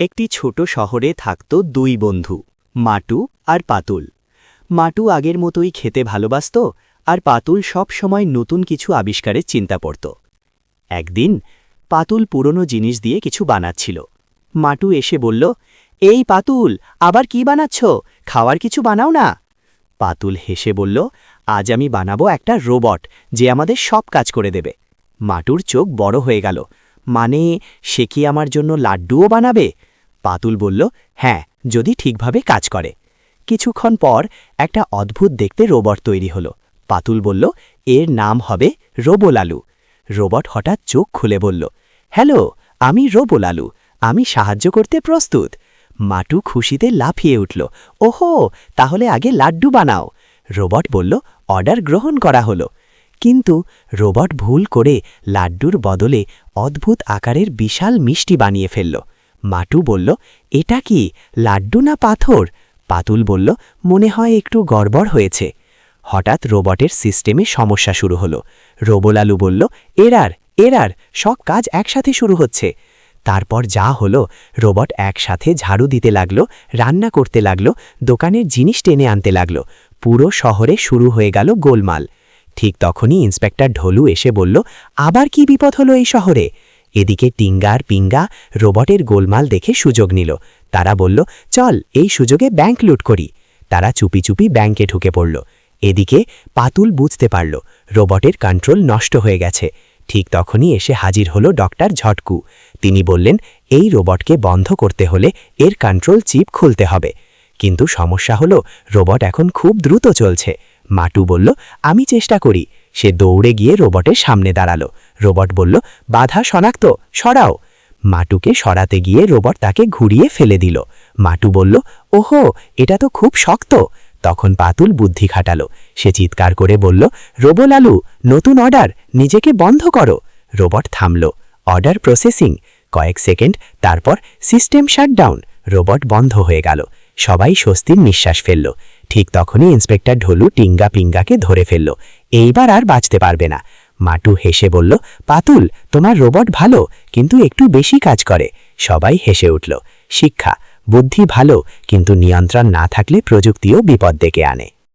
একটি ছোট শহরে থাকত দুই বন্ধু, মাটু আর পাতুল। মাটু আগের মতোই খেতে ভালোবাসত, আর পাতুল সব সময় নতুন কিছু আবিষ্কারের চিন্তা করত। একদিন পাতুল পুরনো জিনিস দিয়ে কিছু বানাচ্ছিল। মাটু এসে বলল, এই পাতুল, আবার কি বানাচ্ছ? খাওয়ার কিছু বানাও না। পাতুল হেসে বলল, আজ আমি বানাবো একটা রোবট যে আমাদের সব কাজ করে দেবে। মাটুর চোখ বড় হয়ে গেল। মানে, সে কি আমার জন্য লাড্ডুও বানাবে? পাতুল বলল, হ্যাঁ, যদি ঠিকভাবে কাজ করে। কিছুক্ষণ পর একটা অদ্ভুত দেখতে রোবট তৈরি হলো। পাতুল বলল, এর নাম হবে রোবোলালু। রোবট হঠাৎ চোখ খুলে বলল, হ্যালো, আমি রোবোলালু, আমি সাহায্য করতে প্রস্তুত। মাটু খুশিতে লাফিয়ে উঠল, ওহো, তাহলে আগে লাড্ডু বানাও। রোবট বলল, অর্ডার গ্রহণ করা হলো। কিন্তু রোবট ভুল করে লাড্ডুর বদলে অদ্ভুত আকারের বিশাল মিষ্টি বানিয়ে ফেলল। মাটু বলল, এটা কি লাড্ডু না পাথর? পাতুল বলল, মনে হয় একটু গড়বড় হয়েছে। হঠাৎ রোবটের সিস্টেমে সমস্যা শুরু হলো। রোবোলালু বলল, এরার এরার, সব কাজ একসাথে শুরু হচ্ছে। তারপর যা হলো, রোবট একসাথে ঝাড়ু দিতে লাগলো, রান্না করতে লাগলো, দোকানের জিনিস টেনে আনতে লাগলো। পুরো শহরে শুরু হয়ে গেল গোলমাল। ঠিক তখনই ইন্সপেক্টর ঢোলু এসে বলল, আবার কি বিপদ হলো এই শহরে? এদিকে টিঙ্গার পিঙ্গা রোবটের গোলমাল দেখে সুযোগ নিল। তারা বলল, চল এই সুযোগে ব্যাংক লুট করি। তারা চুপি চুপি ব্যাংকে ঢুকে পড়ল। এদিকে পাতুল বুঝতে পারল রোবটের কন্ট্রোল নষ্ট হয়ে গেছে। ঠিক তখনই এসে হাজির হলো ডক্টর ঝটকু। তিনি বললেন, এই রোবটকে বন্ধ করতে হলে এর কন্ট্রোল চিপ খুলতে হবে। কিন্তু সমস্যা হলো, রোবট এখন খুব দ্রুত চলছে। মাটু বলল, আমি চেষ্টা করি। সে দৌড়ে গিয়ে রোবটের সামনে দাঁড়ালো। রোবট বলল, বাধা শনাক্ত, সরাও। মাটুকে সরাতে গিয়ে রোবট তাকে ঘুরিয়ে ফেলে দিল। মাটু বলল, ওহো, এটা তো খুব শক্ত। তখন পাতুল বুদ্ধি খাটালো। সে চিৎকার করে বলল, রোবোলালু, নতুন অর্ডার, নিজেকে বন্ধ করো। রোবট থামল। Order processing. কয়েক সেকেন্ড, তারপর সিস্টেম শাটডাউন। রোবট বন্ধ হয়ে গেল। সবাই স্বস্তির নিঃশ্বাস ফেলল। ঠিক তখনই ইন্সপেক্টর ঢোলু টিঙ্গা পিঙ্গাকে ধরে ফেলল। এইবার আর বাঁচতে পারবে না। মাটু হেসে বলল, পাতুল, তোমার রোবট ভালো, কিন্তু একটু বেশি কাজ করে। সবাই হেসে উঠল। শিক্ষা, বুদ্ধি ভালো, কিন্তু নিয়ন্ত্রণ না থাকলে প্রযুক্তিও বিপদ ডেকে আনে।